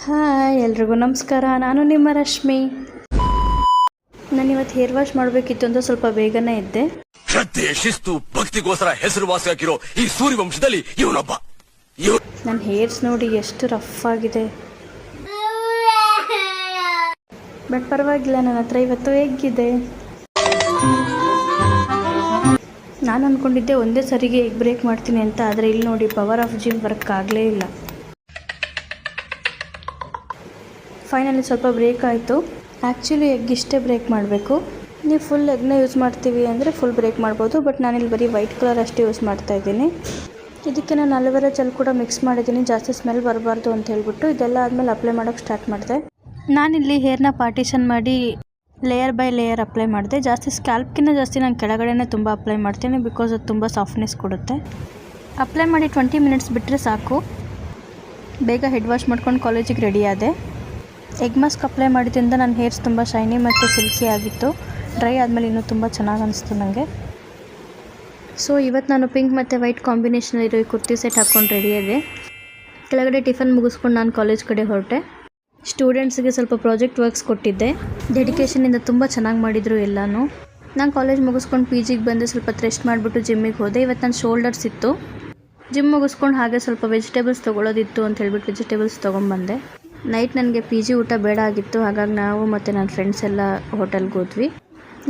Hi ಎಲ್ರಿಗೂ ನಮಸ್ಕಾರ. ನಾನು ನಿಮ್ಮ ರಶ್ಮಿ. ನಾನಿವತ್ತು ಹೇರ್ ವಾಶ್ ಮಾಡಬೇಕಿತ್ತು ಅಂತ ಸ್ವಲ್ಪ ಬೇಗನೆ ಇದ್ದೆ. ಶ್ರದ್ಧೆ ಶಿಸ್ತು ಭಕ್ತಿಗೋಸ್ಕರ ಹೆಸರುವಾಸಿಯಾಗಿರೋ ಈ ಸೂರ್ಯವಂಶದಲ್ಲಿ ಇವನೊಬ್ಬ. ನನ್ನ ಹೇರ್ಸ್ ನೋಡಿ ಎಷ್ಟು ರಫ್ ಆಗಿದೆ, ಬಟ್ ಪರವಾಗಿಲ್ಲ, ನನ್ನ ಹತ್ರ ಇವತ್ತು ಹೇಗಿದೆ. ನಾನು ಅಂದ್ಕೊಂಡಿದ್ದೆ ಒಂದೇ ಸರಿಗೆ ಎಗ್ ಬ್ರೇಕ್ ಮಾಡ್ತೀನಿ ಅಂತ, ಆದರೆ ಇಲ್ಲಿ ನೋಡಿ ಪವರ್ ಆಫ್ ಜಿಮ್ ವರ್ಕ್ ಆಗಲೇ ಇಲ್ಲ. ಫೈನಲಿ ಸ್ವಲ್ಪ ಬ್ರೇಕ್ ಆಯಿತು. ಆ್ಯಕ್ಚುಲಿ ಎಗ್ ಇಷ್ಟೇ ಬ್ರೇಕ್ ಮಾಡಬೇಕು. ನೀವು ಫುಲ್ ಎಗ್ನ ಯೂಸ್ ಮಾಡ್ತೀವಿ ಅಂದರೆ ಫುಲ್ ಬ್ರೇಕ್ ಮಾಡ್ಬೋದು, ಬಟ್ ನಾನಿಲ್ಲಿ ಬರೀ ವೈಟ್ ಕಲರ್ ಅಷ್ಟೇ ಯೂಸ್ ಮಾಡ್ತಾಯಿದ್ದೀನಿ. ಇದಕ್ಕೆ ನಾನು ಅಲೋವೆರಾ ಜೆಲ್ ಕೂಡ ಮಿಕ್ಸ್ ಮಾಡಿದ್ದೀನಿ, ಜಾಸ್ತಿ ಸ್ಮೆಲ್ ಬರಬಾರ್ದು ಅಂತ ಹೇಳ್ಬಿಟ್ಟು. ಇದೆಲ್ಲ ಆದಮೇಲೆ ಅಪ್ಲೈ ಮಾಡೋಕ್ಕೆ ಸ್ಟಾರ್ಟ್ ಮಾಡಿದೆ. ನಾನಿಲ್ಲಿ ಹೇರ್ನ ಪಾರ್ಟಿಷನ್ ಮಾಡಿ ಲೇಯರ್ ಬೈ ಲೇಯರ್ ಅಪ್ಲೈ ಮಾಡಿದೆ. ಜಾಸ್ತಿ ಸ್ಕ್ಯಾಲ್ಪ್ಗಿಂತ ಜಾಸ್ತಿ ನಾನು ಕೆಳಗಡೆನೇ ತುಂಬ ಅಪ್ಲೈ ಮಾಡ್ತೀನಿ, ಬಿಕಾಸ್ ಅದು ತುಂಬ ಸಾಫ್ಟ್ನೆಸ್ ಕೊಡುತ್ತೆ. ಅಪ್ಲೈ ಮಾಡಿ 20 ಮಿನಿಟ್ಸ್ ಬಿಟ್ಟರೆ ಸಾಕು. ಬೇಗ ಹೆಡ್ ವಾಶ್ ಮಾಡ್ಕೊಂಡು ಕಾಲೇಜಿಗೆ ರೆಡಿ ಆದೆ. ಎಗ್ ಮಾಸ್ಕ್ ಅಪ್ಲೈ ಮಾಡಿದ್ರಿಂದ ನನ್ನ ಹೇರ್ಸ್ ತುಂಬ ಶೈನಿ ಮತ್ತು ಸಿಲ್ಕಿ ಆಗಿತ್ತು. ಡ್ರೈ ಆದಮೇಲೆ ಇನ್ನೂ ತುಂಬ ಚೆನ್ನಾಗಿ ಅನಿಸ್ತು ನನಗೆ. ಸೊ ಇವತ್ತು ನಾನು ಪಿಂಕ್ ಮತ್ತು ವೈಟ್ ಕಾಂಬಿನೇಷನಲ್ಲಿರೋ ಈ ಕುರ್ತಿ ಸೆಟ್ ಹಾಕ್ಕೊಂಡು ರೆಡಿ ಇದೆ. ಕೆಳಗಡೆ ಟಿಫನ್ ಮುಗಿಸ್ಕೊಂಡು ನಾನು ಕಾಲೇಜ್ ಕಡೆ ಹೊರಟೆ. ಸ್ಟೂಡೆಂಟ್ಸ್ಗೆ ಸ್ವಲ್ಪ ಪ್ರಾಜೆಕ್ಟ್ ವರ್ಕ್ಸ್ ಕೊಟ್ಟಿದ್ದೆ. ಡೆಡಿಕೇಷನಿಂದ ತುಂಬ ಚೆನ್ನಾಗಿ ಮಾಡಿದರು ಎಲ್ಲನೂ. ನಾನು ಕಾಲೇಜ್ ಮುಗಿಸ್ಕೊಂಡು PGಗೆ ಬಂದು ಸ್ವಲ್ಪ ರೆಸ್ಟ್ ಮಾಡಿಬಿಟ್ಟು ಜಿಮ್ಮಿಗೆ ಹೋದೆ. ಇವತ್ತು ನನ್ನ ಶೋಲ್ಡರ್ಸ್ ಇತ್ತು. ಜಿಮ್ ಮುಗಿಸ್ಕೊಂಡು ಹಾಗೆ ಸ್ವಲ್ಪ ವೆಜಿಟೇಬಲ್ಸ್ ತೊಗೊಳೋದಿತ್ತು ಅಂತ ಹೇಳ್ಬಿಟ್ಟು ವೆಜಿಟೇಬಲ್ಸ್ ತೊಗೊಂಬಂದೆ. ನೈಟ್ ನನಗೆ PG ಊಟ ಬೇಡ ಆಗಿತ್ತು, ಹಾಗಾಗಿ ನಾವು ಮತ್ತು ನನ್ನ ಫ್ರೆಂಡ್ಸ್ ಎಲ್ಲ ಹೋಟೆಲ್ಗೆ ಹೋದ್ವಿ.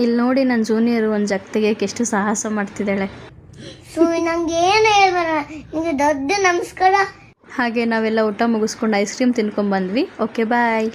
ಇಲ್ಲಿ ನೋಡಿ ನನ್ನ ಜೂನಿಯರು ಒಂದು ಜಗ್ ತೆಗಿಯೋಕ್ಕೆ ಎಷ್ಟು ಸಾಹಸ ಮಾಡ್ತಿದ್ದಾಳೆ. ದೊಡ್ಡ ನಮಸ್ಕಾರ. ಹಾಗೆ ನಾವೆಲ್ಲ ಊಟ ಮುಗಿಸ್ಕೊಂಡು ಐಸ್ ಕ್ರೀಮ್ ತಿನ್ಕೊಂಡ್ಬಂದ್ವಿ. ಓಕೆ ಬಾಯ್.